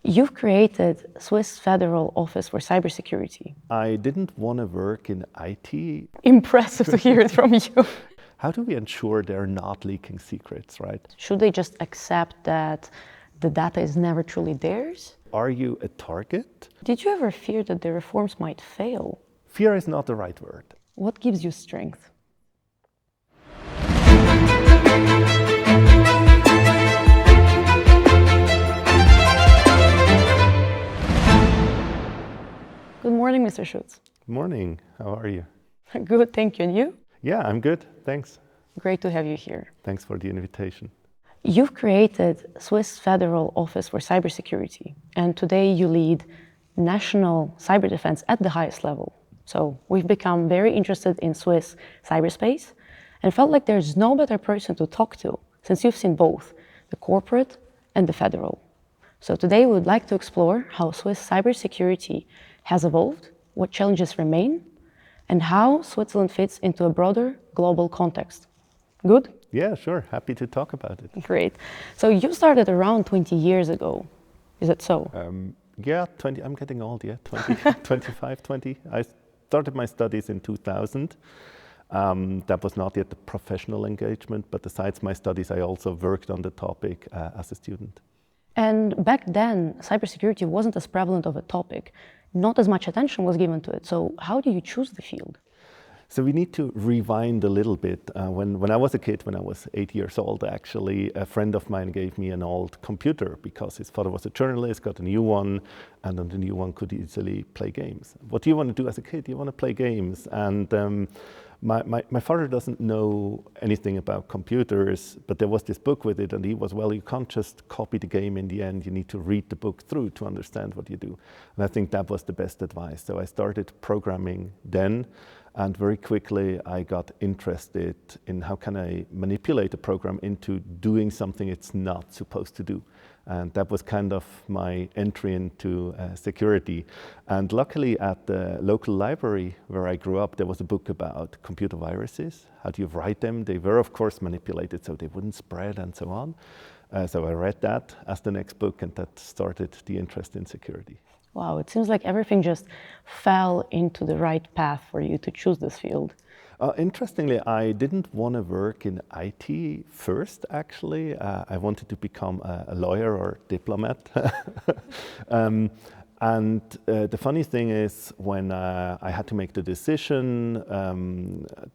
You've created Swiss Federal Office for Cybersecurity. I didn't want to work in IT. Impressive to hear it from you. How do we ensure they're not leaking secrets, right? Should they just accept that the data is never truly theirs? Are you a target? Did you ever fear that the reforms might fail? Fear is not the right word. What gives you strength? Good morning, Mr. Schütz. Good morning. How are you? Good, thank you. And you? Yeah, I'm good. Thanks. Great to have you here. Thanks for the invitation. You've created Swiss Federal Office for Cybersecurity, and today you lead national cyber defense at the highest level. So we've become very interested in Swiss cyberspace and felt like there's no better person to talk to since you've seen both the corporate and the federal. So today we would like to explore how Swiss cybersecurity has evolved, what challenges remain, and how Switzerland fits into a broader global context. Good? Yeah, sure. Happy to talk about it. Great. So you started around 20 years ago. Is that so? Yeah, 20. I'm getting old, yeah. 20, 25, 20. I started my studies in 2000. That was not yet the professional engagement, but besides my studies, I also worked on the topic as a student. And back then, cybersecurity wasn't as prevalent of a topic. Not as much attention was given to it. So how do you choose the field? So we need to rewind a little bit. When I was a kid, when I was 8 years old, actually, a friend of mine gave me an old computer because his father was a journalist, got a new one, and on the new one could easily play games. What do you want to do as a kid? You want to play games. And my father doesn't know anything about computers, but there was this book with it, and he was, well, you can't just copy the game in the end. You need to read the book through to understand what you do. And I think that was the best advice. So I started programming then. And very quickly, I got interested in how can I manipulate a program into doing something it's not supposed to do. And that was kind of my entry into security. And luckily, at the local library where I grew up, there was a book about computer viruses. How do you write them? They were, of course, manipulated so they wouldn't spread and so on. So I read that as the next book, and that started the interest in security. Wow, it seems like everything just fell into the right path for you to choose this field. Interestingly, I didn't want to work in IT first, actually. I wanted to become a lawyer or diplomat. And the funny thing is, when I had to make the decision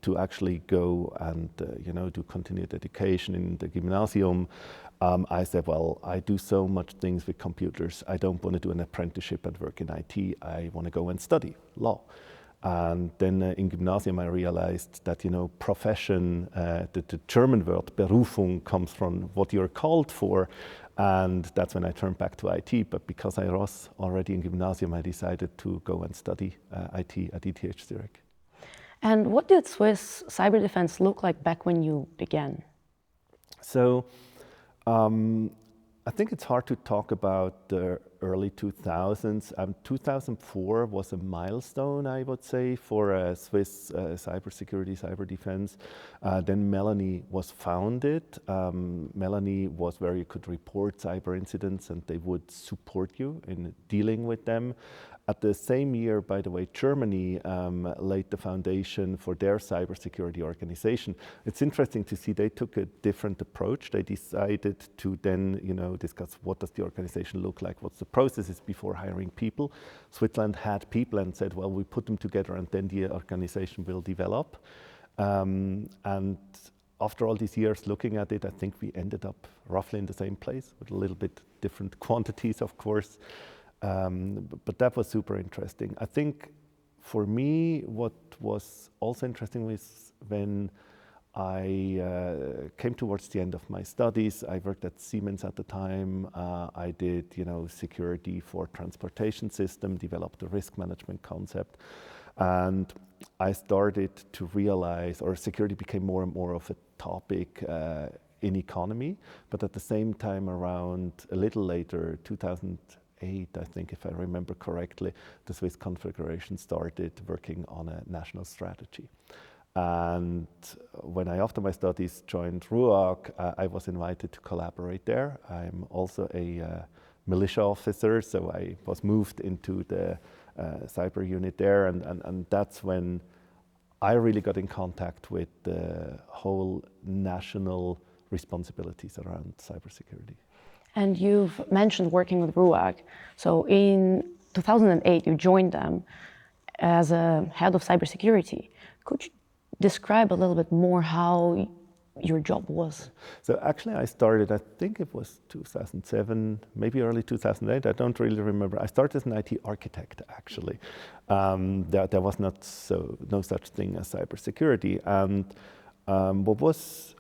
to actually go and do continued education in the gymnasium, I said, well, I do so much things with computers. I don't want to do an apprenticeship and work in IT. I want to go and study law. And then in gymnasium, I realized that, profession, the German word Berufung comes from what you're called for. And that's when I turned back to IT. But because I was already in gymnasium, I decided to go and study IT at ETH Zurich. And what did Swiss cyber defense look like back when you began? So I think it's hard to talk about the early 2000s. 2004 was a milestone, I would say, for Swiss cybersecurity, cyber defense. Then Melanie was founded. Melanie was where you could report cyber incidents and they would support you in dealing with them. At the same year, by the way, Germany laid the foundation for their cybersecurity organization. It's interesting to see they took a different approach. They decided to then, discuss what does the organization look like, what's the processes before hiring people. Switzerland had people and said, well, we put them together and then the organization will develop. And after all these years looking at it, I think we ended up roughly in the same place with a little bit different quantities, of course. But that was super interesting. I think for me, what was also interesting was when I came towards the end of my studies. I worked at Siemens at the time. I did, security for transportation system, developed the risk management concept. And I started to realize, or security became more and more of a topic in economy. But at the same time, around a little later, 2008, I think, if I remember correctly, the Swiss Confederation started working on a national strategy. And when I, after my studies, joined RUAG, I was invited to collaborate there. I'm also a militia officer, so I was moved into the cyber unit there, and that's when I really got in contact with the whole national responsibilities around cybersecurity. And you've mentioned working with RUAG. So in 2008, you joined them as a head of cybersecurity. Could you describe a little bit more how your job was? So actually I started, I think it was 2007, maybe early 2008, I don't really remember. I started as an IT architect, actually. There was no such thing as cybersecurity. And what was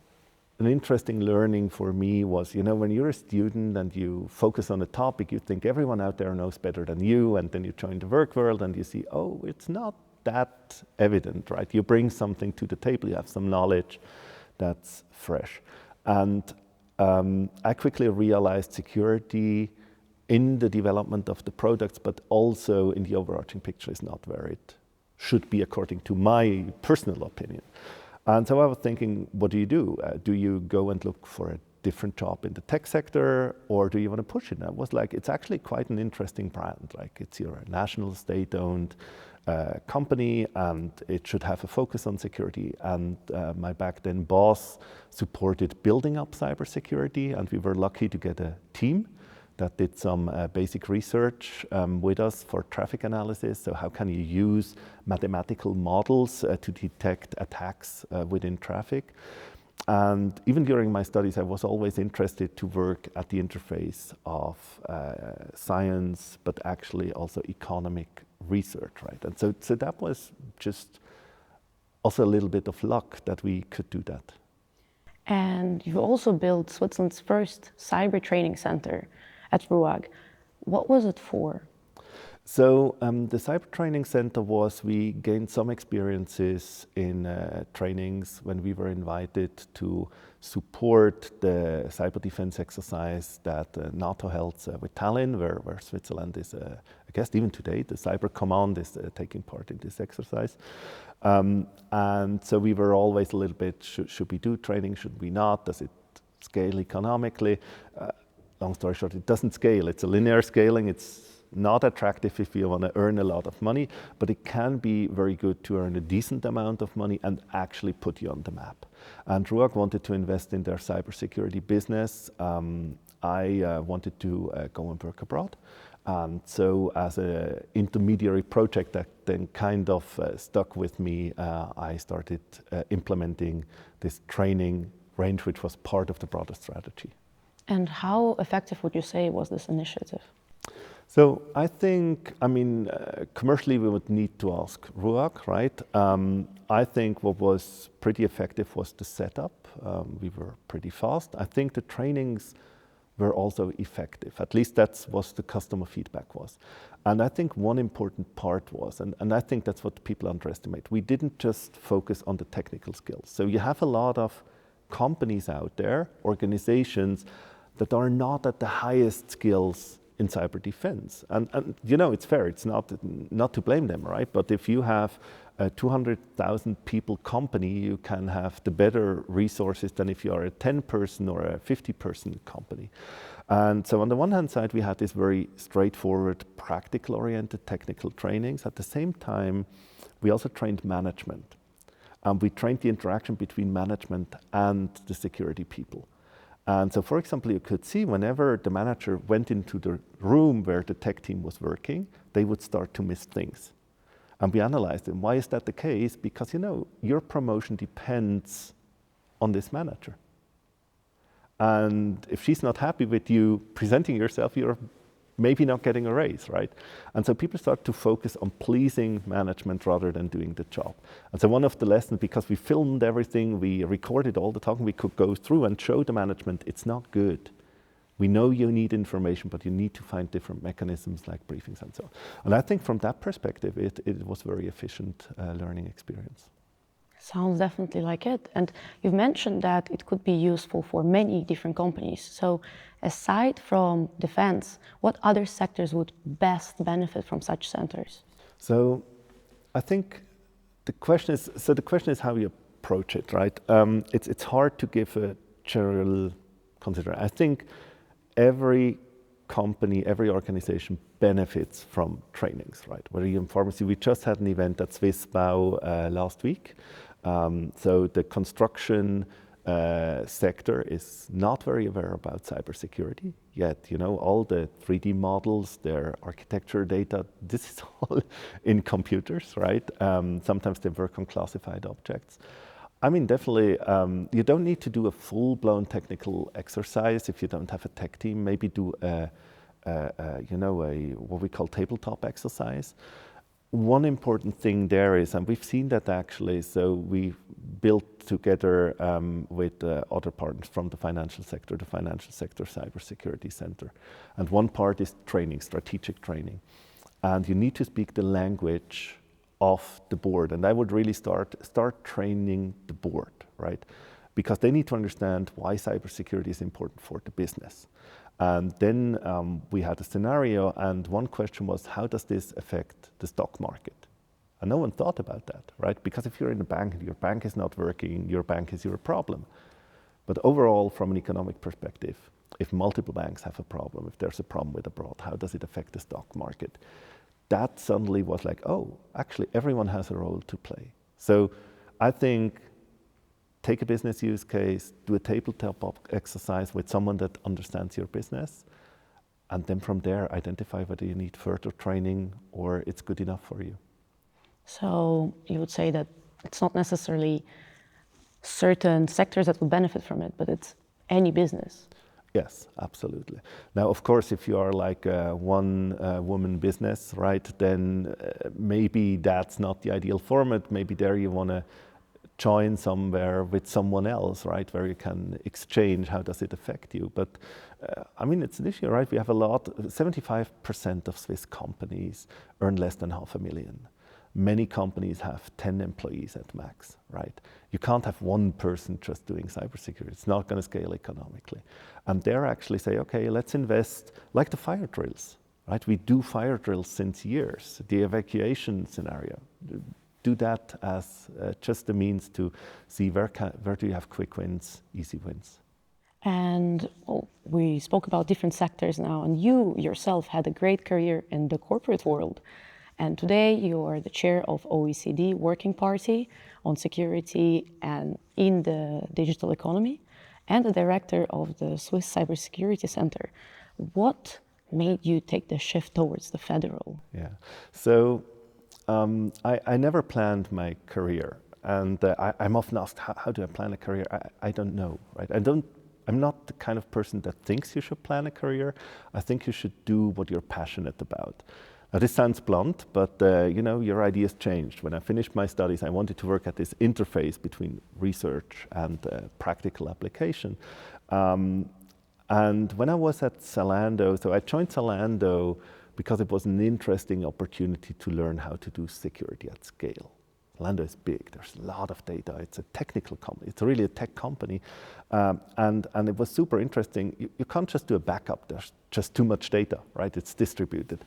an interesting learning for me was, you know, when you're a student and you focus on a topic, you think everyone out there knows better than you, and then you join the work world and you see, oh, it's not that evident, right? You bring something to the table, you have some knowledge that's fresh. And I quickly realized security in the development of the products, but also in the overarching picture is not where it should be according to my personal opinion. And so I was thinking, what do you do? Do you go and look for a different job in the tech sector, or do you want to push it? And I was like, it's actually quite an interesting brand. Like, it's your national state-owned company, and it should have a focus on security. And my back then boss supported building up cybersecurity, and we were lucky to get a team that did some basic research with us for traffic analysis. So how can you use mathematical models to detect attacks within traffic? And even during my studies, I was always interested to work at the interface of science, but actually also economic research, right? And so that was just also a little bit of luck that we could do that. And you also built Switzerland's first cyber training center at RUAG. What was it for? So the Cyber Training Center we gained some experiences in trainings when we were invited to support the cyber defense exercise that NATO held with Tallinn, where Switzerland is, I guess even today, the Cyber Command is taking part in this exercise. And so we were always a little bit, should we do training, should we not? Does it scale economically? Long story short, it doesn't scale. It's a linear scaling. It's not attractive if you want to earn a lot of money, but it can be very good to earn a decent amount of money and actually put you on the map. And RUAG wanted to invest in their cybersecurity business. I wanted to go and work abroad. And so as an intermediary project that then kind of stuck with me, I started implementing this training range, which was part of the broader strategy. And how effective would you say was this initiative? So I think, commercially we would need to ask RUAG, right? I think what was pretty effective was the setup. We were pretty fast. I think the trainings were also effective. At least that's what the customer feedback was. And I think one important part was, and I think that's what people underestimate, we didn't just focus on the technical skills. So you have a lot of companies out there, organizations, that are not at the highest skills in cyber defense. And you know, it's fair, it's not to blame them, right? But if you have a 200,000 people company, you can have the better resources than if you are a 10-person or a 50-person company. And so on the one hand side, we had this very straightforward, practical-oriented technical trainings. At the same time, we also trained management. We trained the interaction between management and the security people. And so, for example, you could see whenever the manager went into the room where the tech team was working, they would start to miss things. And we analyzed it. Why is that the case? Because, you know, your promotion depends on this manager. And if she's not happy with you presenting yourself, you're maybe not getting a raise, right? And so people start to focus on pleasing management rather than doing the job. And so one of the lessons, because we filmed everything, we recorded all the talking, we could go through and show the management it's not good. We know you need information, but you need to find different mechanisms like briefings and so on. And I think from that perspective, it was very efficient learning experience. Sounds definitely like it. And you've mentioned that it could be useful for many different companies. So aside from defense, what other sectors would best benefit from such centers? So I think the question is how you approach it, right? It's hard to give a general consideration. I think every company, every organization benefits from trainings, right? Whether you're in pharmacy, we just had an event at Swissbau last week. So the construction sector is not very aware about cybersecurity yet. You know, all the 3D models, their architecture data, this is all in computers, right? Sometimes they work on classified objects. I mean, definitely, you don't need to do a full-blown technical exercise if you don't have a tech team. Maybe do what we call tabletop exercise. One important thing there is, and we've seen that actually, so we built together with other partners from the Financial Sector Cybersecurity Center. And one part is training, strategic training. And you need to speak the language of the board. And I would really start training the board, right? Because they need to understand why cybersecurity is important for the business. And then we had a scenario, and one question was, how does this affect the stock market? And no one thought about that, right? Because if you're in a bank and your bank is not working, your bank is your problem. But overall, from an economic perspective, if multiple banks have a problem, if there's a problem with abroad, how does it affect the stock market? That suddenly was like, oh, actually everyone has a role to play. So I think take a business use case, do a tabletop exercise with someone that understands your business, and then from there identify whether you need further training or it's good enough for you. So you would say that it's not necessarily certain sectors that will benefit from it, but it's any business. Yes, absolutely. Now, of course, if you are like a one-woman business, right, then maybe that's not the ideal format. Maybe there you want to join somewhere with someone else, right, where you can exchange how does it affect you. But I mean, it's an issue, right? We have 75% of Swiss companies earn less than 500,000. Many companies have 10 employees at max, right? You can't have one person just doing cybersecurity. It's not going to scale economically. And they're actually say, okay, let's invest like the fire drills, right? We do fire drills since years. The evacuation scenario, do that as just a means to see where do you have quick wins, easy wins. And we spoke about different sectors now, and you yourself had a great career in the corporate world. And today you are the chair of OECD Working Party on security and in the digital economy, and the director of the Swiss Cybersecurity Center. What made you take the shift towards the federal? Yeah, so I never planned my career, and I'm often asked, how do I plan a career? I don't know, right? I'm not the kind of person that thinks you should plan a career. I think you should do what you're passionate about. Now, this sounds blunt, but you know, your ideas changed. When I finished my studies, I wanted to work at this interface between research and practical application. And when I was at Zalando, so I joined Zalando because it was an interesting opportunity to learn how to do security at scale. Zalando is big, there's a lot of data, it's a technical company, it's really a tech company. And it was super interesting. You can't just do a backup, there's just too much data, right? It's distributed.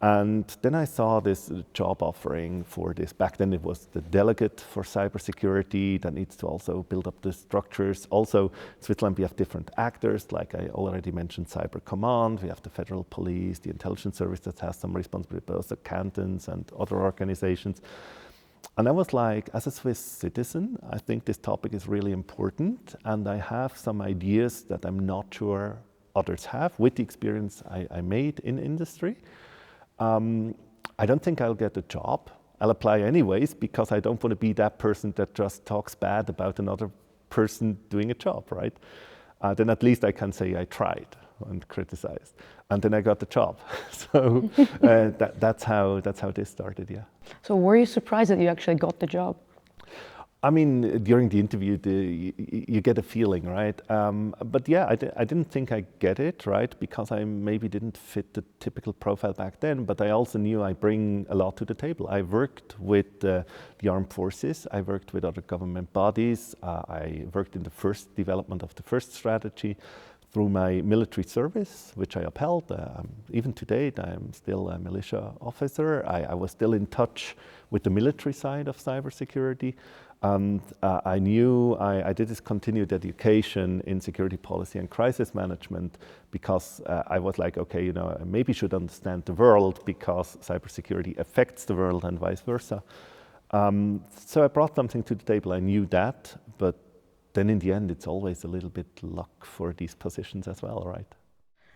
And then I saw this job offering for this. Back then it was the delegate for cybersecurity that needs to also build up the structures. Also, in Switzerland, we have different actors, like I already mentioned Cyber Command. We have the federal police, the intelligence service that has some responsibility, but also cantons and other organizations. And I was like, as a Swiss citizen, I think this topic is really important. And I have some ideas that I'm not sure others have with the experience I made in industry. I don't think I'll get a job. I'll apply anyways because I don't want to be that person that just talks bad about another person doing a job, right? Then at least I can say I tried and criticized, and then I got the job. So that's how this started, yeah. So were you surprised that you actually got the job? I mean, during the interview, you get a feeling, right? But yeah, I didn't think I get it, right? Because I maybe didn't fit the typical profile back then, but I also knew I bring a lot to the table. I worked with the armed forces, I worked with other government bodies, I worked in the first development of the first strategy through my military service, which I upheld. Even to date, I'm still a militia officer. I was still in touch with the military side of cybersecurity. And I knew I did this continued education in security policy and crisis management because I was like, okay, I maybe should understand the world because cybersecurity affects the world and vice versa. So I brought something to the table. I knew that, but then in the end, it's always a little bit luck for these positions as well, right?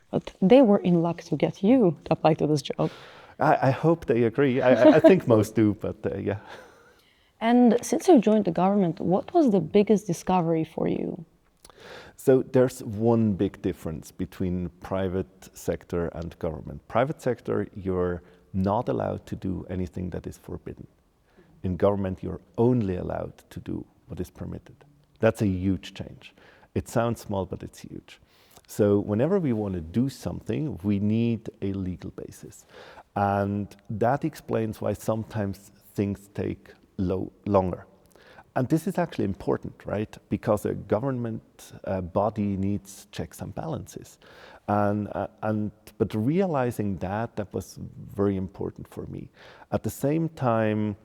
But they were in luck to get you to apply to this job. I hope they agree. I think most do, but yeah. And since you joined the government, what was the biggest discovery for you? So there's one big difference between private sector and government. Private sector, you're not allowed to do anything that is forbidden. In government, you're only allowed to do what is permitted. That's a huge change. It sounds small, but it's huge. So whenever we want to do something, we need a legal basis. And that explains why sometimes things take longer. And this is actually important, right? Because a government body needs checks and balances. But realizing that was very important for me. At the same time,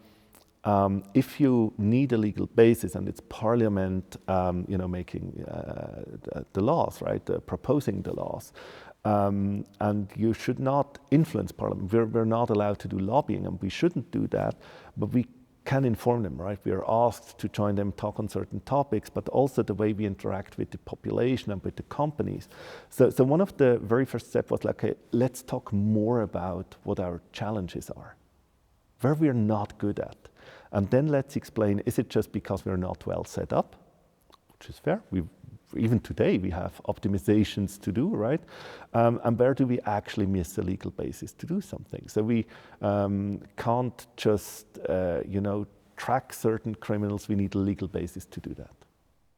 if you need a legal basis and it's Parliament, making the laws, right, proposing the laws, and you should not influence Parliament. We're not allowed to do lobbying, and we shouldn't do that. But we can inform them, right? We are asked to join them, talk on certain topics, but also the way we interact with the population and with the companies. So one of the very first steps was like, okay, let's talk more about what our challenges are, where we are not good at. And then let's explain, is it just because we're not well set up, which is fair. Even today we have optimizations to do, right? And where do we actually miss a legal basis to do something? So we can't just, track certain criminals. We need a legal basis to do that.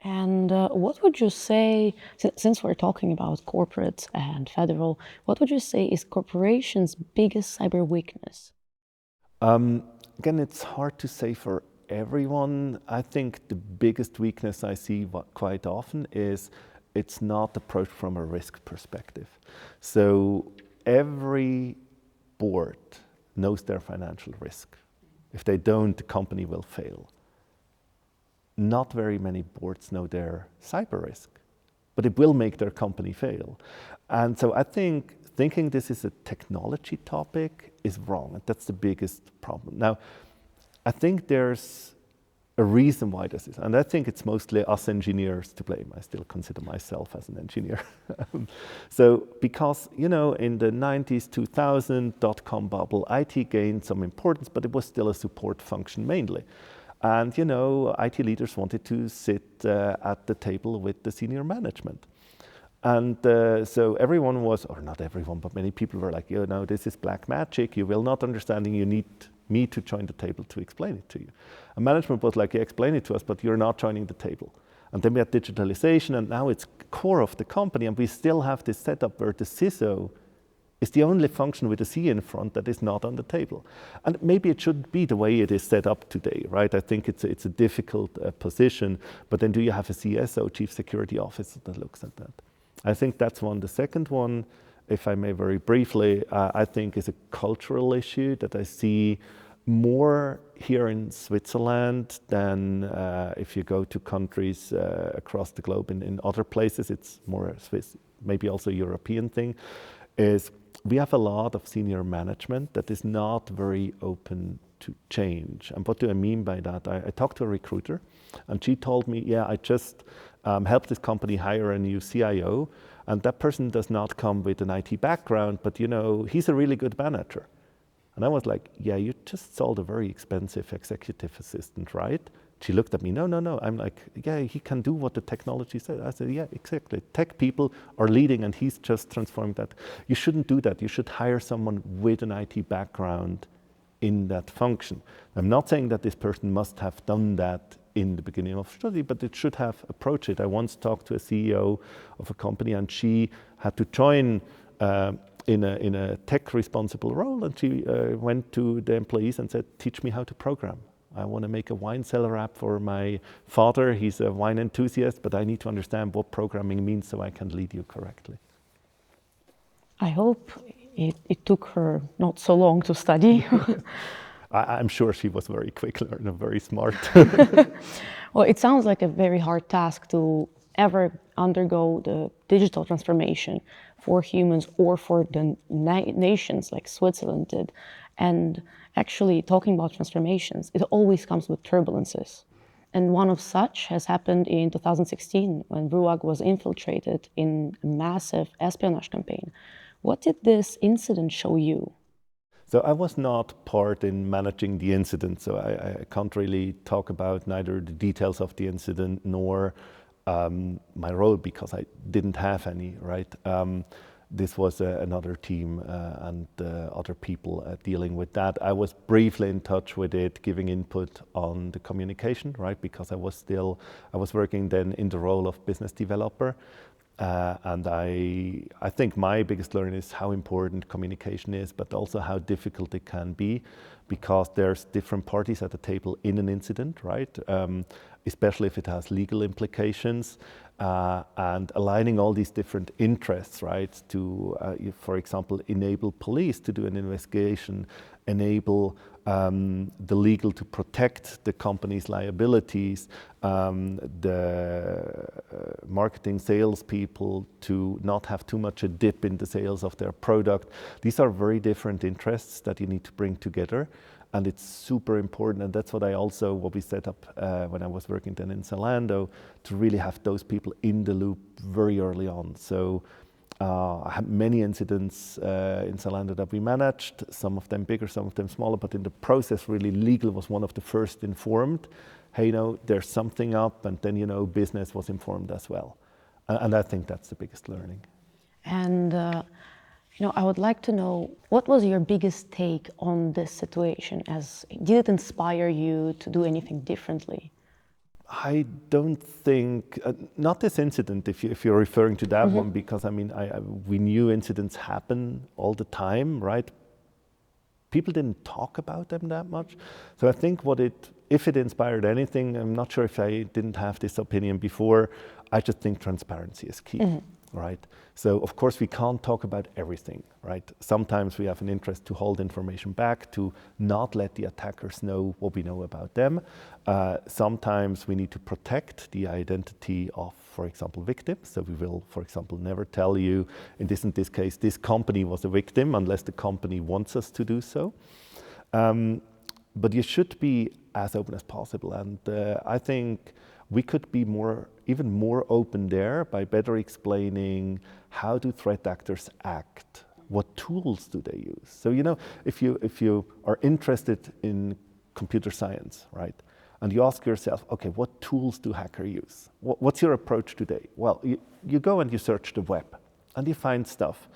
And what would you say, since we're talking about corporates and federal, what would you say is corporations' biggest cyber weakness? Again, it's hard to say for everyone. I think the biggest weakness I see quite often is it's not approached from a risk perspective. So every board knows their financial risk. If they don't, the company will fail. Not very many boards know their cyber risk, but it will make their company fail. And so I think thinking this is a technology topic is wrong, and that's the biggest problem. Now, I think there's a reason why this is, and I think it's mostly us engineers to blame. I still consider myself as an engineer. So, because, in the 90s, 2000, dot-com bubble, IT gained some importance, but it was still a support function mainly. And, IT leaders wanted to sit at the table with the senior management. And so everyone was, or not everyone, but many people were like, this is black magic. You will not understand, and you need me to join the table to explain it to you. And management was like, yeah, explain it to us, but you're not joining the table. And then we had digitalization, and now it's core of the company, and we still have this setup where the CISO is the only function with a C in front that is not on the table. And maybe it should be the way it is set up today, right? I think it's a difficult position, but then do you have a CSO, Chief Security Officer, that looks at that? I think that's one. The second one, if I may very briefly, I think is a cultural issue that I see more here in Switzerland than if you go to countries across the globe. In other places, it's more a Swiss, maybe also European thing, is we have a lot of senior management that is not very open to change. And what do I mean by that? I talked to a recruiter, and she told me, yeah, I just helped this company hire a new CIO, and that person does not come with an IT background, but he's a really good manager. And I was like, yeah, you just sold a very expensive executive assistant, right? She looked at me, no. I'm like, yeah, he can do what the technology says. I said, yeah, exactly. Tech people are leading, and he's just transforming that. You shouldn't do that. You should hire someone with an IT background in that function. I'm not saying that this person must have done that in the beginning of study, but it should have approached it. I once talked to a CEO of a company, and she had to join in a tech responsible role, and she went to the employees and said, teach me how to program. I want to make a wine cellar app for my father. He's a wine enthusiast, but I need to understand what programming means so I can lead you correctly. I hope it took her not so long to study. I'm sure she was very quick learner, very smart. Well, it sounds like a very hard task to ever undergo the digital transformation for humans or for the nations like Switzerland did. And actually, talking about transformations, it always comes with turbulences. And one of such has happened in 2016 when RUAG was infiltrated in a massive espionage campaign. What did this incident show you? So I was not part in managing the incident, so I can't really talk about neither the details of the incident nor my role, because I didn't have any, right? This was another team and other people dealing with that. I was briefly in touch with it, giving input on the communication, right? Because I was working then in the role of business developer. And I think my biggest learning is how important communication is, but also how difficult it can be, because there's different parties at the table in an incident, right? Especially if it has legal implications, and aligning all these different interests, right? To, for example, enable police to do an investigation, enable the legal to protect the company's liabilities, the marketing salespeople to not have too much a dip in the sales of their product. These are very different interests that you need to bring together. And it's super important, and that's what we set up when I was working then in Zalando, to really have those people in the loop very early on. So I had many incidents in Zalando that we managed, some of them bigger, some of them smaller, but in the process, really legal was one of the first informed. Hey, there's something up, and then, business was informed as well. And I think that's the biggest learning. And I would like to know, what was your biggest take on this situation? Did it inspire you to do anything differently? I don't think, not this incident, if you're referring to that one, because we knew incidents happen all the time, right? People didn't talk about them that much. So I think if it inspired anything, I'm not sure if I didn't have this opinion before, I just think transparency is key. Right? So of course we can't talk about everything, right? Sometimes we have an interest to hold information back, to not let the attackers know what we know about them. Sometimes we need to protect the identity of, for example, victims. So we will, for example, never tell you, in this case, this company was a victim unless the company wants us to do so. But you should be as open as possible. And I think we could be even more open there by better explaining how do threat actors act, what tools do they use. So if you are interested in computer science, right, and you ask yourself, okay, what tools do hackers use? What's your approach today? Well, you go and you search the web, and you find stuff,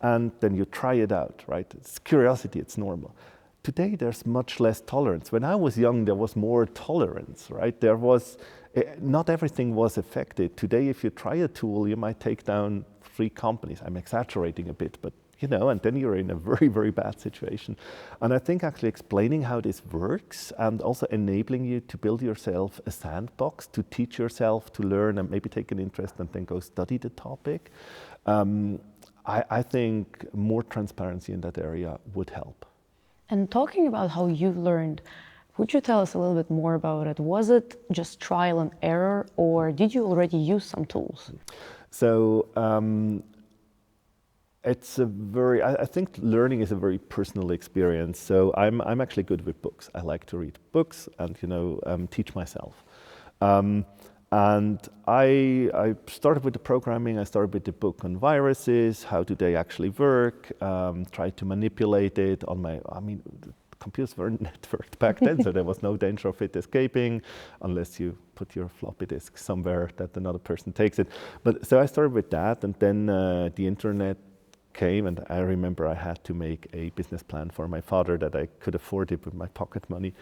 and then you try it out, right? It's curiosity, it's normal. Today, there's much less tolerance. When I was young, there was more tolerance, right? Not everything was affected. Today, if you try a tool, you might take down 3 companies. I'm exaggerating a bit, but and then you're in a very, very bad situation. And I think actually explaining how this works and also enabling you to build yourself a sandbox to teach yourself to learn and maybe take an interest and then go study the topic. I think more transparency in that area would help. And talking about how you learned, would you tell us a little bit more about it? Was it just trial and error, or did you already use some tools? So I think learning is a very personal experience. So I'm actually good with books. I like to read books and teach myself. And I started with the programming. I started with the book on viruses. How do they actually work? Tried to manipulate it on computers were networked back then, so there was no danger of it escaping unless you put your floppy disk somewhere that another person takes it. But so I started with that, and then the internet came, and I remember I had to make a business plan for my father that I could afford it with my pocket money.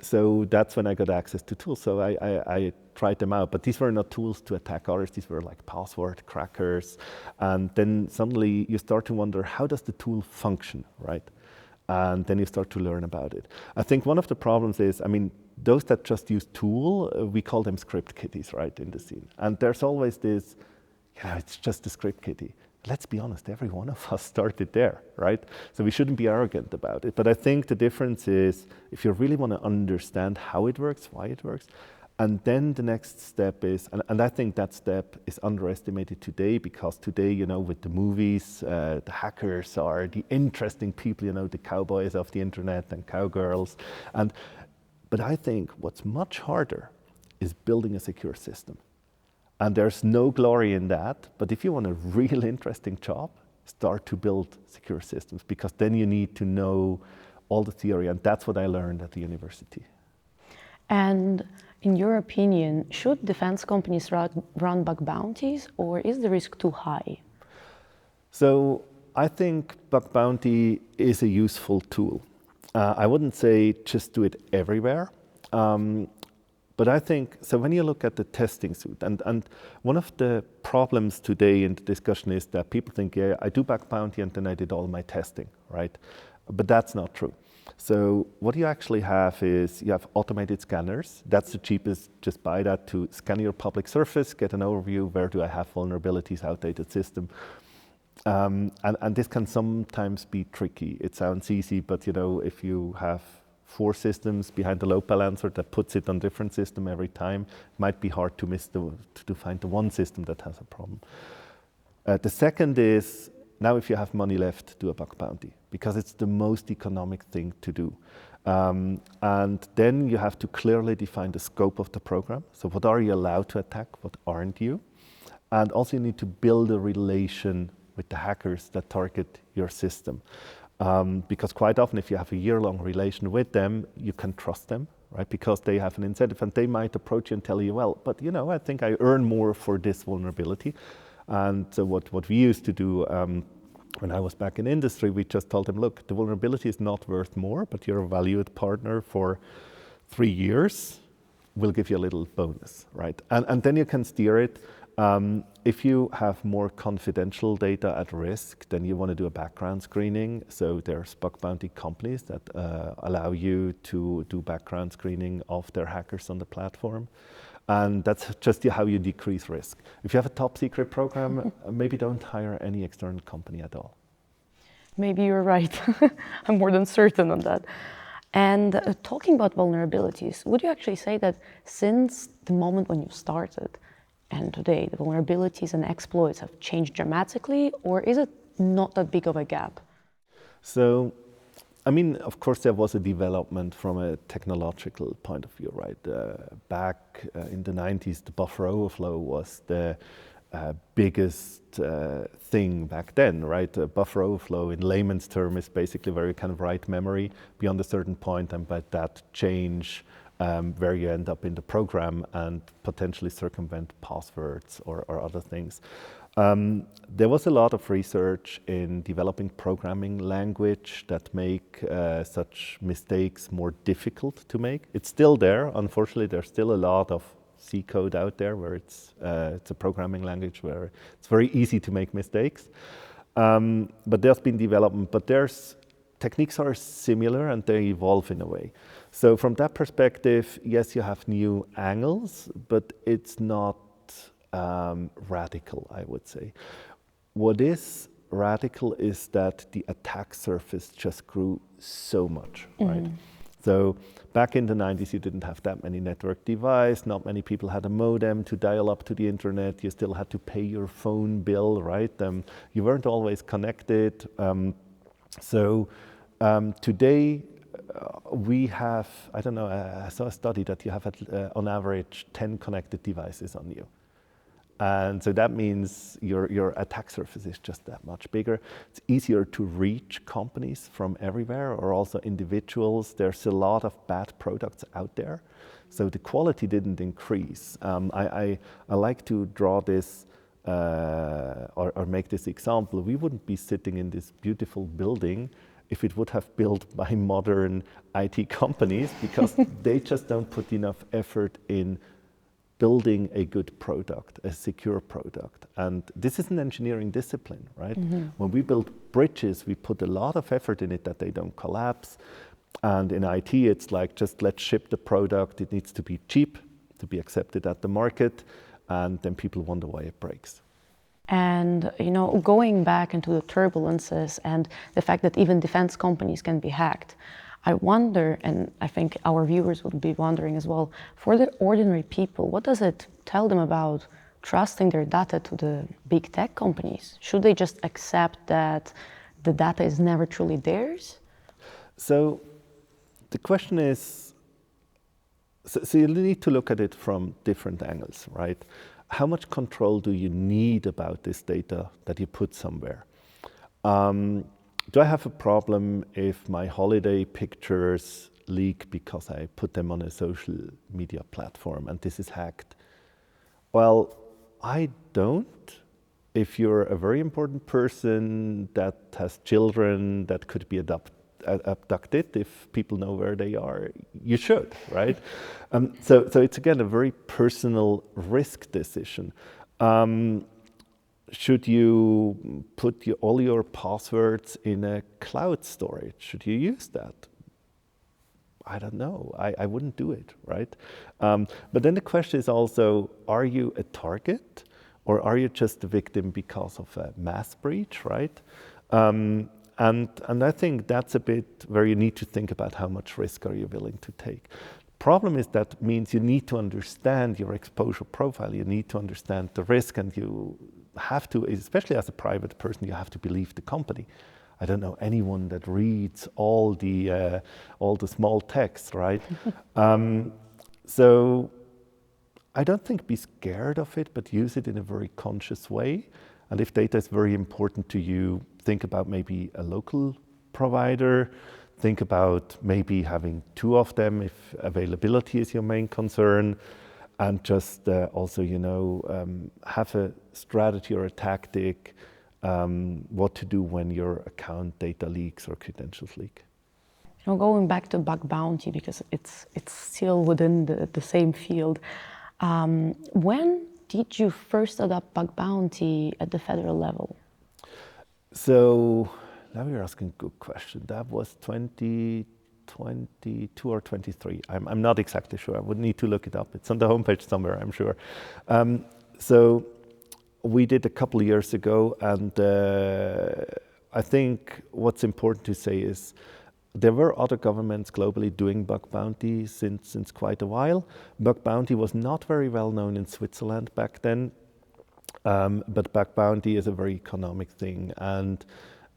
So that's when I got access to tools. So I tried them out, but these were not tools to attack others. These were like password crackers. And then suddenly you start to wonder, how does the tool function, right? And then you start to learn about it. I think one of the problems is, those that just use tool, we call them script kiddies, right, in the scene. And there's always this, it's just a script kiddie. let's be honest, every one of us started there, right? So we shouldn't be arrogant about it. But I think the difference is if you really want to understand how it works, why it works, and then the next step is, and I think that step is underestimated today, because today, you know, with the movies, the hackers are the interesting people, you know, the cowboys of the internet and cowgirls. But I think what's much harder is building a secure system. And there's no glory in that, but if you want a real interesting job, start to build secure systems, because then you need to know all the theory, and that's what I learned at the university. And in your opinion, should defense companies run bug bounties, or is the risk too high? So I think bug bounty is a useful tool. I wouldn't say just do it everywhere. But I think, so when you look at the testing suite, and one of the problems today in the discussion is that people think, yeah, I do bug bounty and then I did all my testing, right? But that's not true. So what you actually have is you have automated scanners. That's the cheapest. Just buy that to scan your public surface, get an overview, where do I have vulnerabilities, outdated system. And this can sometimes be tricky. It sounds easy, but you know, if you have 4 systems behind the load balancer that puts it on different system every time, it might be hard to find the one system that has a problem. The second is, now if you have money left, do a bug bounty, because it's the most economic thing to do. And then you have to clearly define the scope of the program. So what are you allowed to attack, what aren't you? And also you need to build a relation with the hackers that target your system. Because quite often if you have a year-long relation with them, you can trust them, right? Because they have an incentive and they might approach you and tell you, well, but you know, I think I earn more for this vulnerability. And so what we used to do when I was back in industry, we just told them, look, the vulnerability is not worth more, but you're a valued partner for 3 years, we'll give you a little bonus, right? And then you can steer it. If you have more confidential data at risk, then you want to do a background screening. So there's bug bounty companies that allow you to do background screening of their hackers on the platform. And that's just how you decrease risk. If you have a top secret program, maybe don't hire any external company at all. Maybe you're right. I'm more than certain on that. And talking about vulnerabilities, would you actually say that since the moment when you started and today, the vulnerabilities and exploits have changed dramatically, or is it not that big of a gap? So, I mean, of course, there was a development from a technological point of view, right? Back in the 90s, the buffer overflow was the biggest thing back then, right? Buffer overflow in layman's term is basically where you kind of write memory beyond a certain point and by that change where you end up in the program and potentially circumvent passwords or other things. There was a lot of research in developing programming language that make such mistakes more difficult to make. It's still there. Unfortunately, there's still a lot of C code out there where it's a programming language where it's very easy to make mistakes. But there's been development, but techniques are similar and they evolve in a way. So from that perspective, yes, you have new angles, but it's not radical, I would say. What is radical is that the attack surface just grew so much, right? So back in the 90s, you didn't have that many network devices, not many people had a modem to dial up to the internet, you still had to pay your phone bill, right? You weren't always connected. Today, we have, I don't know, I saw a study that you have on average 10 connected devices on you. And so that means your attack surface is just that much bigger. It's easier to reach companies from everywhere or also individuals. There's a lot of bad products out there. So the quality didn't increase. I like to draw this or make this example. We wouldn't be sitting in this beautiful building if it would have built by modern IT companies because they just don't put enough effort in building a good product, a secure product. And this is an engineering discipline, right? When we build bridges, we put a lot of effort in it that they don't collapse. And in IT, it's like, just let's ship the product. It needs to be cheap to be accepted at the market. And then people wonder why it breaks. And going back into the turbulences and the fact that even defense companies can be hacked, I wonder, and I think our viewers would be wondering as well, for the ordinary people, what does it tell them about trusting their data to the big tech companies? Should they just accept that the data is never truly theirs? So the question is, so you need to look at it from different angles, right? How much control do you need about this data that you put somewhere? Do I have a problem if my holiday pictures leak because I put them on a social media platform and this is hacked? Well, I don't. If you're a very important person that has children that could be abducted, if people know where they are, you should, right? So it's again a very personal risk decision. Should you put all your passwords in a cloud storage? Should you use that? I don't know. I wouldn't do it, right? But then the question is also, are you a target or are you just a victim because of a mass breach, right? And I think that's a bit where you need to think about how much risk are you willing to take. Problem is that means you need to understand your exposure profile. You need to understand the risk, and you have to, especially as a private person, you have to believe the company. I don't know anyone that reads all the small text, right? So I don't think be scared of it, but use it in a very conscious way. And if data is very important to you, think about maybe a local provider. Think about maybe having two of them if availability is your main concern. And just also, have a strategy or a tactic, what to do when your account data leaks or credentials leak. Going back to bug bounty, because it's still within the same field. When did you first adopt bug bounty at the federal level? So now you're asking a good question. That was 2022 or 23. I'm not exactly sure. I would need to look it up. It's on the homepage somewhere, I'm sure. So we did a couple of years ago, and I think what's important to say is there were other governments globally doing bug bounty since quite a while. Bug bounty was not very well known in Switzerland back then, but bug bounty is a very economic thing. And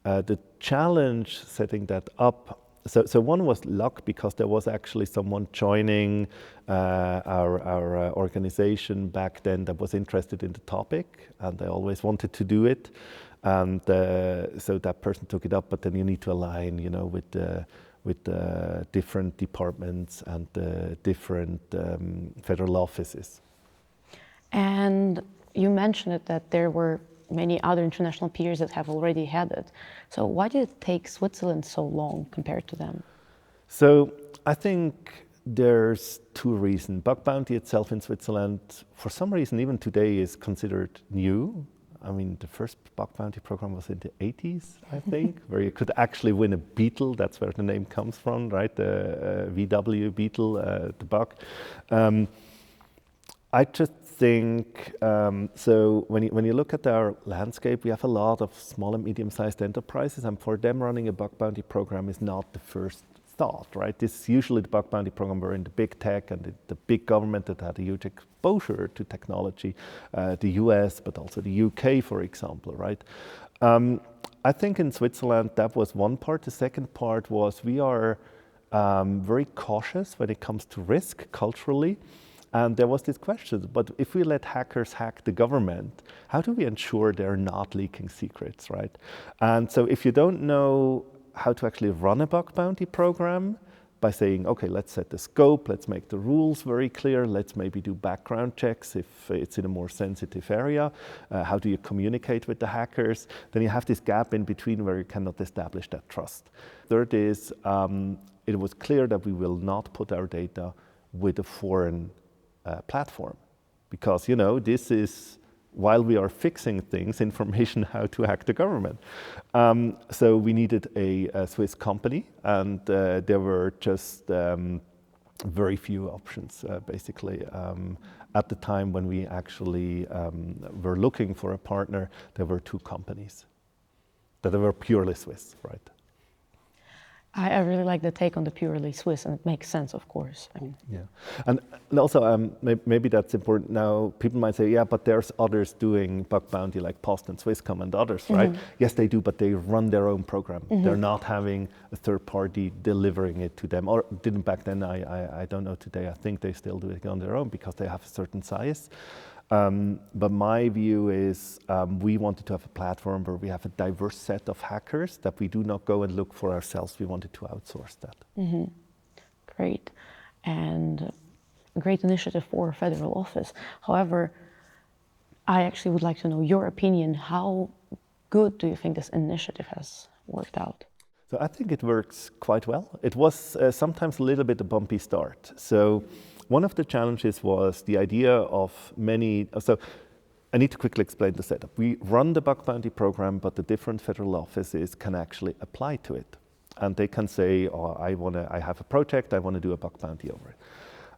the challenge setting that up, so one was luck, because there was actually someone joining our organization back then that was interested in the topic, and they always wanted to do it. And so that person took it up, but then you need to align, with the different departments and the different federal offices. And you mentioned it, that there were many other international peers that have already had it. So why did it take Switzerland so long compared to them? So I think there's two reasons. Bug bounty itself in Switzerland, for some reason, even today, is considered new. I mean, the first bug bounty program was in the 80s, I think, where you could actually win a beetle. That's where the name comes from, right? The VW beetle, the bug. I just think, so when you look at our landscape, we have a lot of small and medium-sized enterprises, and for them running a bug bounty program is not the first thought, right? This is usually the bug bounty program were in the big tech and the big government that had a huge exposure to technology, the US, but also the UK, for example, right? I think in Switzerland, that was one part. The second part was we are very cautious when it comes to risk culturally. And there was this question, but if we let hackers hack the government, how do we ensure they're not leaking secrets, right? And so if you don't know how to actually run a bug bounty program by saying, okay, let's set the scope, let's make the rules very clear, let's maybe do background checks if it's in a more sensitive area, how do you communicate with the hackers, then you have this gap in between where you cannot establish that trust. Third is, it was clear that we will not put our data with a foreign platform, because this is, while we are fixing things, information how to hack the government. So we needed a Swiss company, and there were just very few options, basically. At the time when we actually were looking for a partner, there were 2 companies that were purely Swiss, right? I really like the take on the purely Swiss, and it makes sense, of course. I mean, Yeah, and also maybe that's important. Now people might say, yeah, but there's others doing bug bounty like Post and Swisscom and others, right? Yes, they do, but they run their own program. They're not having a third party delivering it to them, or didn't back then. I don't know today. I think they still do it on their own because they have a certain size. But my view is we wanted to have a platform where we have a diverse set of hackers that we do not go and look for ourselves. We wanted to outsource that. great, and a great initiative for a federal office. However, I actually would like to know your opinion. How good do you think this initiative has worked out? So I think it works quite well. It was sometimes a little bit a bumpy start. So one of the challenges was the idea of many, so I need to quickly explain the setup. We run the bug bounty program, but the different federal offices can actually apply to it. And they can say, oh, I have a project, I want to do a bug bounty over it.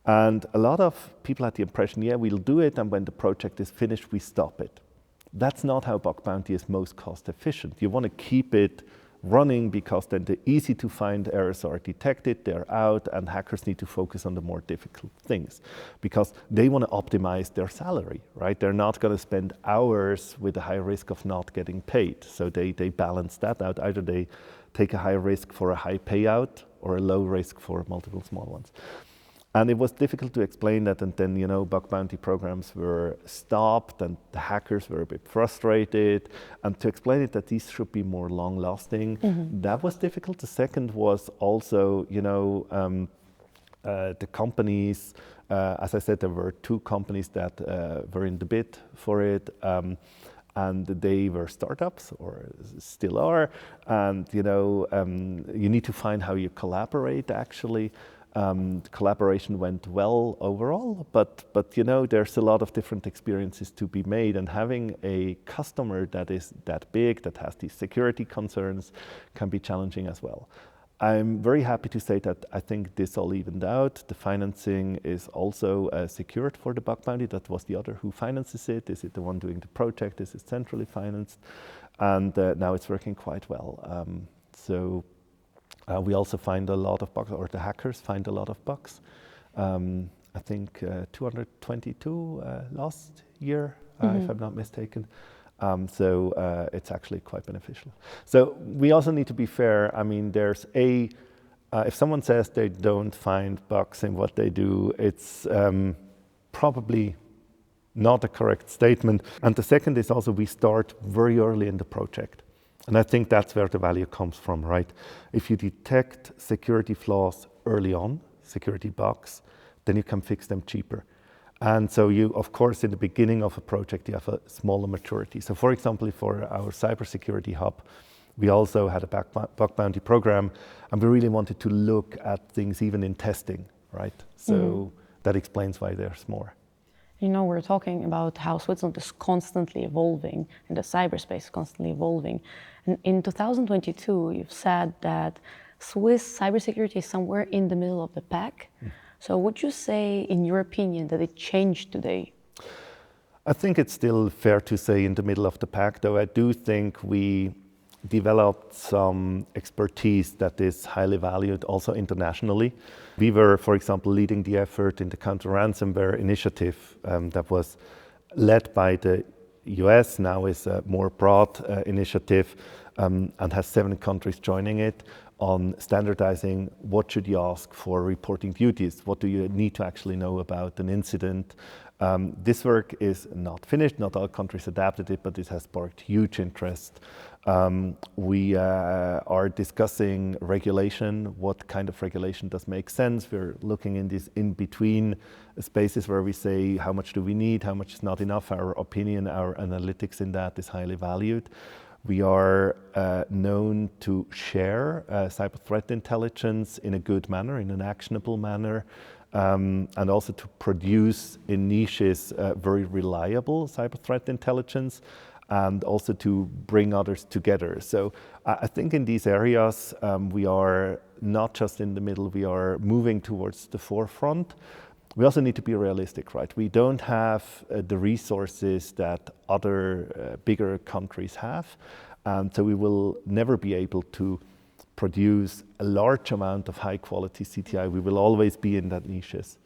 And a lot of people had the impression, yeah, we'll do it, and when the project is finished, we stop it. That's not how bug bounty is most cost efficient. You want to keep it running because then the easy to find errors are detected, they're out, and hackers need to focus on the more difficult things because they want to optimize their salary, right? They're not going to spend hours with a high risk of not getting paid. So they balance that out. Either they take a high risk for a high payout or a low risk for multiple small ones. And it was difficult to explain that, and then, you know, bug bounty programs were stopped and the hackers were a bit frustrated. And to explain it that these should be more long-lasting, that was difficult. The second was also, you know, the companies, as I said, there were 2 companies that were in the bid for it. And they were startups, or still are. And, you know, you need to find how you collaborate, actually. Collaboration went well overall, but you know, there's a lot of different experiences to be made, and having a customer that is that big, that has these security concerns, can be challenging as well. I'm very happy to say that I think this all evened out. The financing is also secured for the bug bounty. That was the other, who finances it? Is it the one doing the project? Is it centrally financed? And now it's working quite well. We also find a lot of bugs, or the hackers find a lot of bugs. I think 222 last year, if I'm not mistaken. It's actually quite beneficial. So we also need to be fair. I mean, there's if someone says they don't find bugs in what they do, it's probably not a correct statement. And the second is also, we start very early in the project. And I think that's where the value comes from, right? If you detect security flaws early on, security bugs, then you can fix them cheaper. And so you, of course, in the beginning of a project, you have a smaller maturity. So for example, for our cybersecurity hub, we also had a bug bounty program, and we really wanted to look at things even in testing, right? So that explains why there's more. You know, we're talking about how Switzerland is constantly evolving, and the cyberspace is constantly evolving. And in 2022, you've said that Swiss cybersecurity is somewhere in the middle of the pack. So would you say, in your opinion, that it changed today? I think it's still fair to say in the middle of the pack, though I do think we developed some expertise that is highly valued also internationally. We were, for example, leading the effort in the counter-ransomware initiative that was led by the US, now is a more broad initiative and has 7 countries joining it, on standardizing what should you ask for reporting duties, what do you need to actually know about an incident. This work is not finished, not all countries adapted it, but it has sparked huge interest. We are discussing regulation, what kind of regulation does make sense. We're looking in these in-between spaces where we say how much do we need, how much is not enough. Our opinion, our analytics in that is highly valued. We are known to share cyber threat intelligence in a good manner, in an actionable manner, and also to produce in niches very reliable cyber threat intelligence. and also to bring others together. So I think in these areas, we are not just in the middle, we are moving towards the forefront. We also need to be realistic, right? We don't have the resources that other bigger countries have. So we will never be able to produce a large amount of high quality CTI. We will always be in that niches.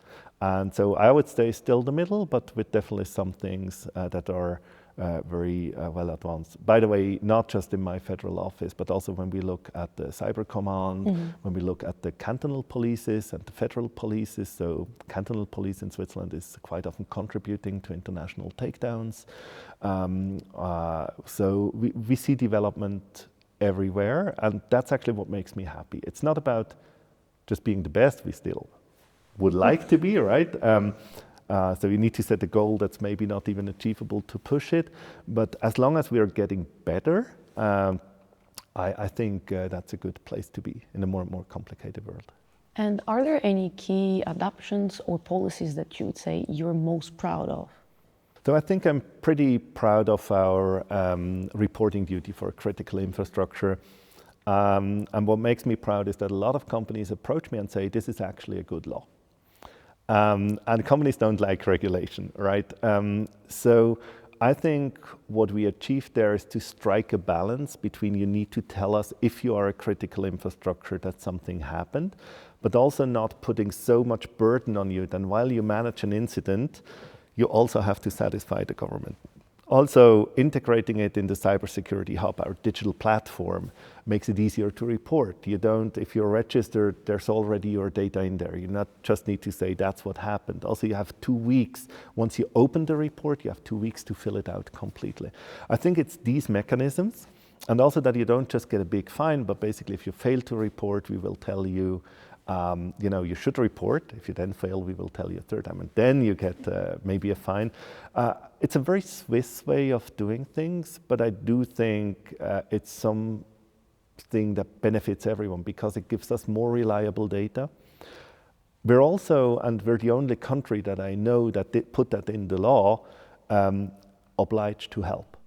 And so I would stay still the middle, but with definitely some things that are very well advanced. By the way, not just in my federal office, but also when we look at the Cyber Command, when we look at the cantonal polices and the federal polices. So cantonal police in Switzerland is quite often contributing to international takedowns. So we see development everywhere, and that's actually what makes me happy. It's not about just being the best. We still would like to be, right? So you need to set a goal that's maybe not even achievable to push it. But as long as we are getting better, I think that's a good place to be in a more and more complicated world. And are there any key adoptions or policies that you would say you're most proud of? So I think I'm pretty proud of our reporting duty for critical infrastructure. And what makes me proud is that a lot of companies approach me and say, this is actually a good law. And companies don't like regulation, right? So I think what we achieved there is to strike a balance between you need to tell us if you are a critical infrastructure that something happened, but also not putting so much burden on you that while you manage an incident, you also have to satisfy the government. Also, integrating it in the Cybersecurity Hub, our digital platform, makes it easier to report. You don't, if you're registered, there's already your data in there. You not just need to say that's what happened. Also, you have 2 weeks. Once you open the report, you have 2 weeks to fill it out completely. I think it's these mechanisms, and also that you don't just get a big fine, but basically if you fail to report, we will tell you, you should report. If you then fail, we will tell you a third time, and then you get maybe a fine. It's a very Swiss way of doing things, but I do think it's something that benefits everyone because it gives us more reliable data. We're also, and we're the only country that I know that did put that in the law, obliged to help.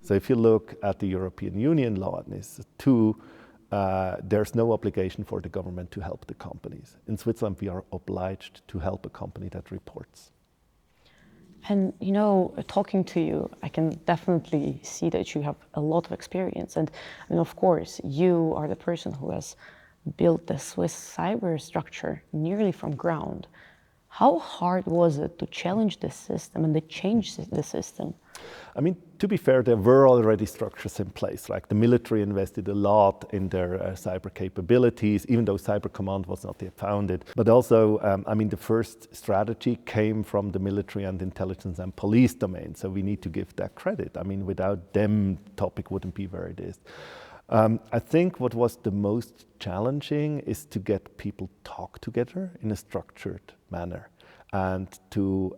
So if you look at the European Union law, and it's there's no obligation for the government to help the companies. In Switzerland, we are obliged to help a company that reports. And talking to you, I can definitely see that you have a lot of experience. And of course, you are the person who has built the Swiss cyber structure nearly from ground. How hard was it to challenge the system and to change the system? I mean, to be fair, there were already structures in place. Like the military invested a lot in their cyber capabilities, even though Cyber Command was not yet founded. But also, the first strategy came from the military and intelligence and police domain. So we need to give that credit. I mean, without them, the topic wouldn't be where it is. I think what was the most challenging is to get people talk together in a structured manner. And to,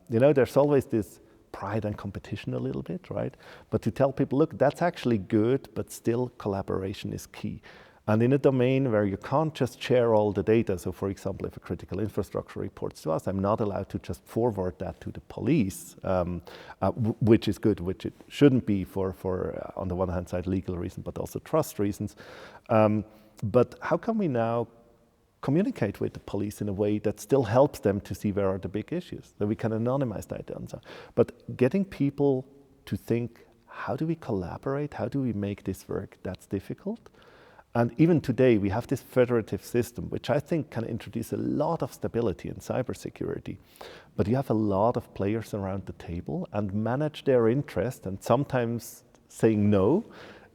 there's always this pride and competition a little bit, right? But to tell people, look, that's actually good, but still collaboration is key. And in a domain where you can't just share all the data, so for example, if a critical infrastructure reports to us, I'm not allowed to just forward that to the police, which is good, which it shouldn't be for on the one hand side, legal reasons, but also trust reasons. But how can we now communicate with the police in a way that still helps them to see where are the big issues, that we can anonymize that answer. But getting people to think, how do we collaborate? How do we make this work? That's difficult. And even today, we have this federative system, which I think can introduce a lot of stability in cybersecurity. But you have a lot of players around the table and manage their interest, and sometimes saying no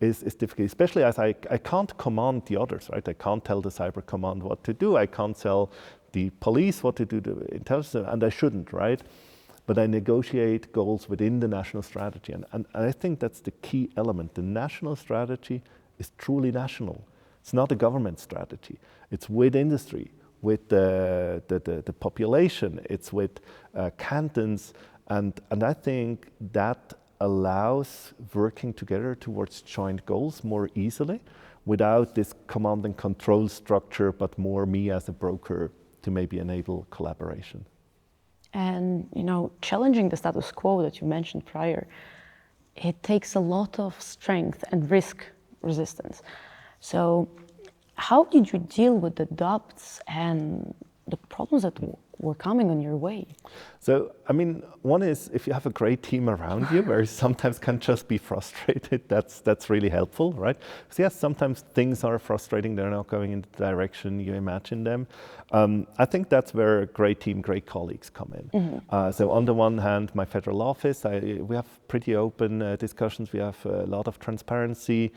is difficult, especially as I can't command the others, right? I can't tell the Cyber Command what to do. I can't tell the police what to do, the intelligence, and I shouldn't, right? But I negotiate goals within the national strategy. And I think that's the key element. The national strategy is truly national. It's not a government strategy. It's with industry, with the population, it's with cantons, and I think that allows working together towards joint goals more easily without this command and control structure, but more me as a broker to maybe enable collaboration. And challenging the status quo that you mentioned prior, it takes a lot of strength and risk resistance. So how did you deal with the doubts and the problems that were coming on your way? So, I mean, one is if you have a great team around you, where you sometimes can just be frustrated, that's really helpful, right? So yes, sometimes things are frustrating, they're not going in the direction you imagine them. I think that's where a great team, great colleagues come in. So on the one hand, my federal office, we have pretty open discussions, we have a lot of transparency.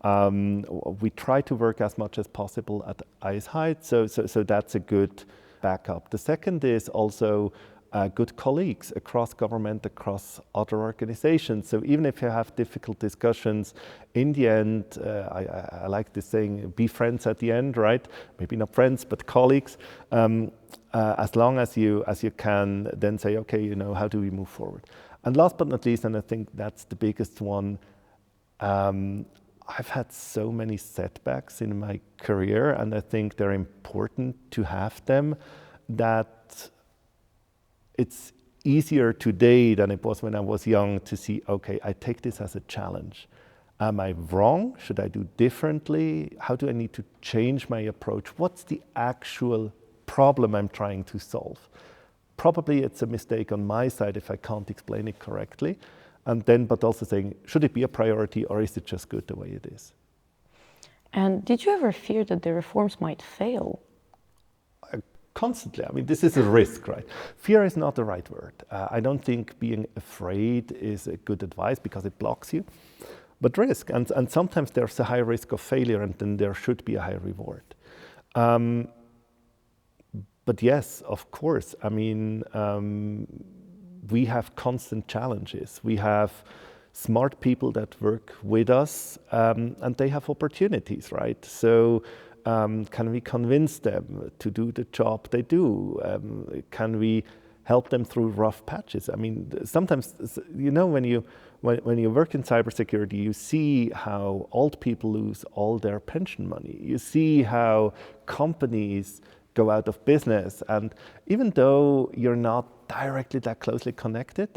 We try to work as much as possible at eyes height, so that's a good backup. The second is also good colleagues across government, across other organizations. So even if you have difficult discussions, in the end, I like this saying, be friends at the end, right? Maybe not friends, but colleagues. As long as you can then say, okay, you know, how do we move forward? And last but not least, and I think that's the biggest one, I've had so many setbacks in my career, and I think they're important to have them, that it's easier today than it was when I was young to see, okay, I take this as a challenge. Am I wrong? Should I do differently? How do I need to change my approach? What's the actual problem I'm trying to solve? Probably it's a mistake on my side if I can't explain it correctly. And then, but also saying, should it be a priority or is it just good the way it is? And did you ever fear that the reforms might fail? Constantly. I mean, this is a risk, right? Fear is not the right word. I don't think being afraid is a good advice because it blocks you. But risk, and sometimes there's a high risk of failure, and then there should be a high reward. But yes, of course. I mean, we have constant challenges. We have smart people that work with us, and they have opportunities, right? So can we convince them to do the job they do? Can we help them through rough patches? I mean, sometimes, you know, when you work in cybersecurity, you see how old people lose all their pension money. You see how companies go out of business, and even though you're not directly that closely connected,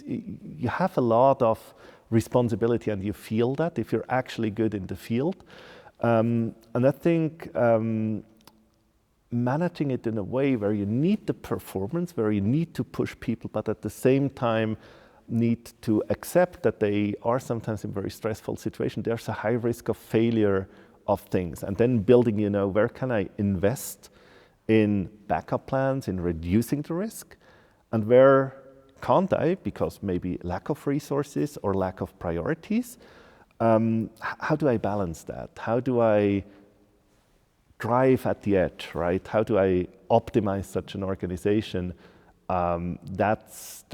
you have a lot of responsibility, and you feel that if you're actually good in the field. And I think managing it in a way where you need the performance, where you need to push people, but at the same time need to accept that they are sometimes in very stressful situations. There's a high risk of failure of things, and then building, you know, where can I invest in backup plans, in reducing the risk, and where can't I, because maybe lack of resources or lack of priorities. How do I balance that? How do I drive at the edge, right? How do I optimize such an organization? That's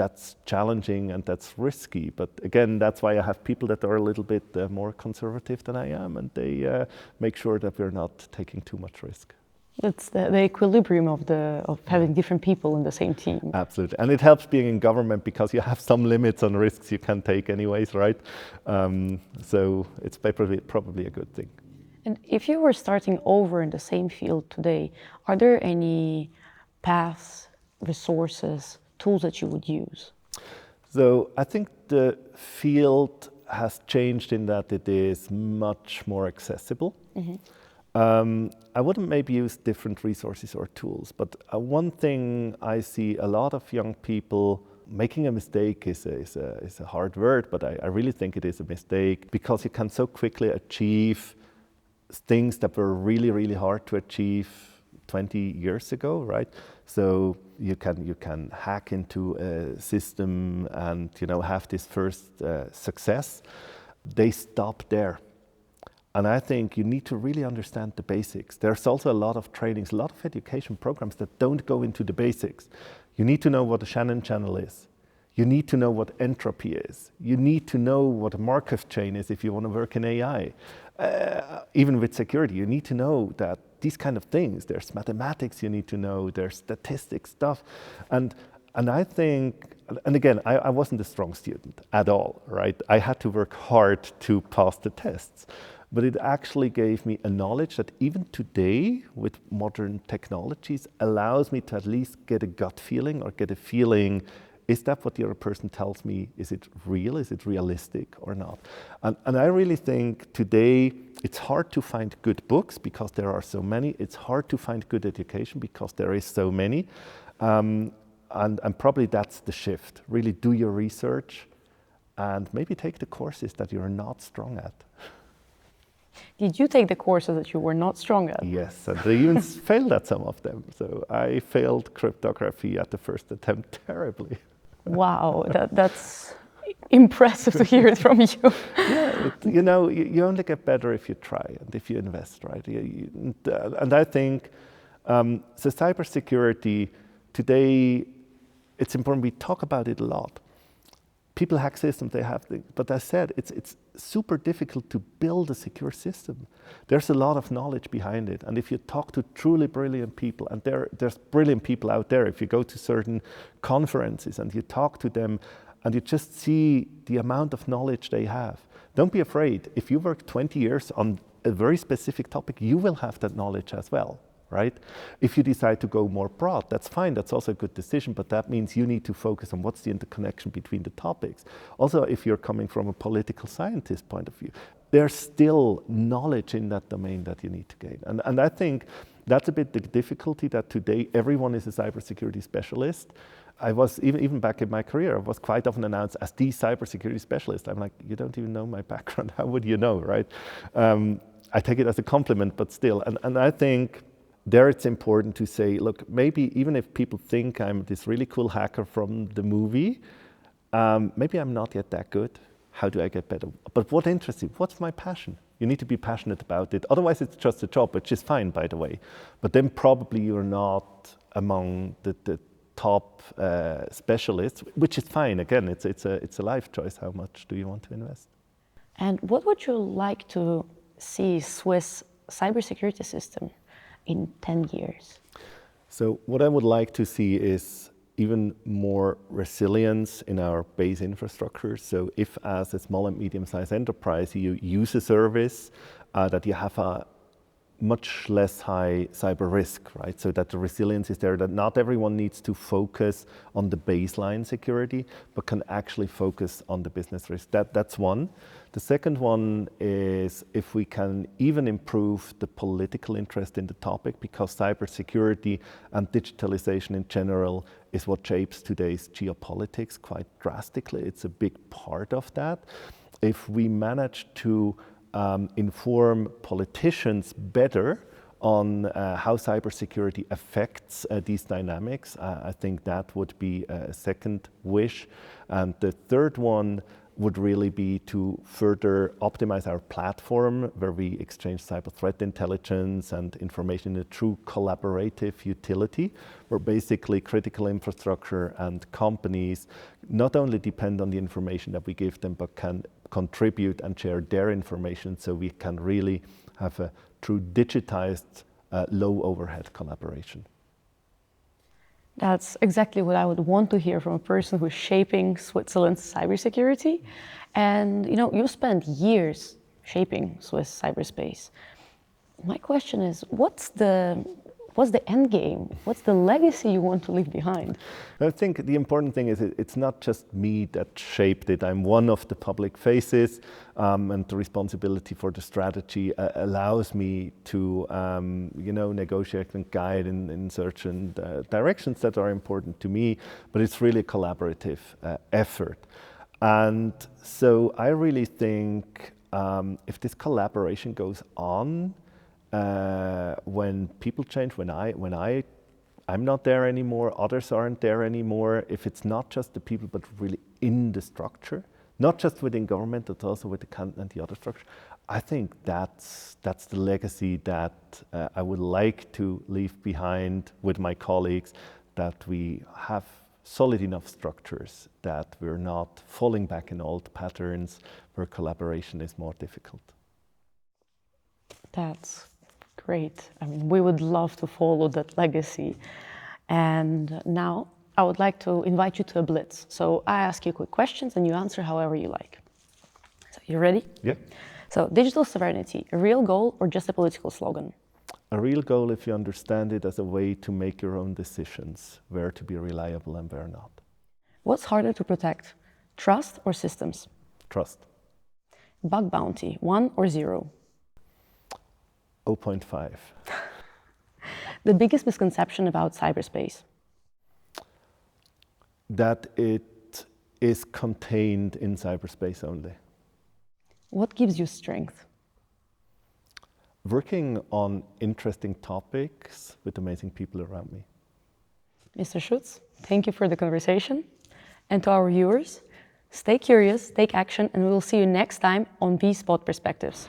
challenging and that's risky. But again, that's why I have people that are a little bit more conservative than I am, and they make sure that we're not taking too much risk. It's the equilibrium of having different people in the same team. Absolutely, and it helps being in government because you have some limits on risks you can take anyways, right? So it's probably a good thing. And if you were starting over in the same field today, are there any paths, resources, tools that you would use? So I think the field has changed in that it is much more accessible. Mm-hmm. I wouldn't maybe use different resources or tools, but one thing I see a lot of young people making a mistake is a hard word, but I really think it is a mistake because you can so quickly achieve things that were really, really hard to achieve 20 years ago, right? So you can hack into a system and, you know, have this first success. They stop there. And I think you need to really understand the basics. There's also a lot of trainings, a lot of education programs that don't go into the basics. You need to know what a Shannon channel is. You need to know what entropy is. You need to know what a Markov chain is if you want to work in AI. Even with security, you need to know that these kind of things, there's mathematics you need to know, there's statistics stuff. And I think, and again, I wasn't a strong student at all, right? I had to work hard to pass the tests. But it actually gave me a knowledge that even today, with modern technologies, allows me to at least get a gut feeling or get a feeling, is that what the other person tells me? Is it real? Is it realistic or not? And I really think today it's hard to find good books because there are so many. It's hard to find good education because there is so many. And probably that's the shift. Really do your research and maybe take the courses that you're not strong at. Did you take the courses that you were not strong at? Yes, and I even failed at some of them. So I failed cryptography at the first attempt terribly. Wow, that's impressive to hear it from you. Yeah, you only get better if you try and if you invest, right? And I think, so cybersecurity, today, it's important, we talk about it a lot. People hack systems, but as I said, it's super difficult to build a secure system. There's a lot of knowledge behind it. And if you talk to truly brilliant people, and there's brilliant people out there, if you go to certain conferences and you talk to them and you just see the amount of knowledge they have, don't be afraid. If you work 20 years on a very specific topic, you will have that knowledge as well. Right? If you decide to go more broad, that's fine, that's also a good decision, but that means you need to focus on what's the interconnection between the topics. Also, if you're coming from a political scientist point of view, there's still knowledge in that domain that you need to gain. And I think that's a bit the difficulty, that today everyone is a cybersecurity specialist. I was, even back in my career, I was quite often announced as the cybersecurity specialist. I'm like, you don't even know my background, how would you know, right? I take it as a compliment, but still, and I think there it's important to say, look, maybe even if people think I'm this really cool hacker from the movie, maybe I'm not yet that good. How do I get better? But what interests you? What's my passion? You need to be passionate about it. Otherwise, it's just a job, which is fine, by the way. But then probably you're not among the top specialists, which is fine. Again, it's a life choice. How much do you want to invest? And what would you like to see Swiss cybersecurity system in 10 years? So what I would like to see is even more resilience in our base infrastructure. So if as a small and medium-sized enterprise you use a service, that you have a much less high cyber risk, right? So that the resilience is there, that not everyone needs to focus on the baseline security, but can actually focus on the business risk. That's one. The second one is if we can even improve the political interest in the topic, because cybersecurity and digitalization in general is what shapes today's geopolitics quite drastically. It's a big part of that. If we manage to inform politicians better on how cybersecurity affects these dynamics, I think that would be a second wish. And the third one would really be to further optimize our platform, where we exchange cyber threat intelligence and information in a true collaborative utility, where basically critical infrastructure and companies not only depend on the information that we give them, but can contribute and share their information, so we can really have a true digitized, low overhead collaboration. That's exactly what I would want to hear from a person who's shaping Switzerland's cybersecurity. And you spent years shaping Swiss cyberspace. My question is, what's the end game? What's the legacy you want to leave behind? I think the important thing is it's not just me that shaped it. I'm one of the public faces, and the responsibility for the strategy allows me to negotiate and guide in certain directions that are important to me, but it's really a collaborative effort. And so I really think if this collaboration goes on, when people change, when I'm not there anymore, others aren't there anymore, if it's not just the people, but really in the structure, not just within government, but also with the canton and the other structure, I think that's the legacy that I would like to leave behind with my colleagues, that we have solid enough structures, that we're not falling back in old patterns where collaboration is more difficult. That's great. I mean, we would love to follow that legacy. And now I would like to invite you to a blitz. So I ask you quick questions and you answer however you like. So you ready? Yeah. So digital sovereignty, a real goal or just a political slogan? A real goal if you understand it as a way to make your own decisions, where to be reliable and where not. What's harder to protect, trust or systems? Trust. Bug bounty, 1 or 0? 0.5. The biggest misconception about cyberspace? That it is contained in cyberspace only. What gives you strength? Working on interesting topics with amazing people around me. Mr. Schütz, thank you for the conversation. And to our viewers, stay curious, take action, and we will see you next time on B-Spot Perspectives.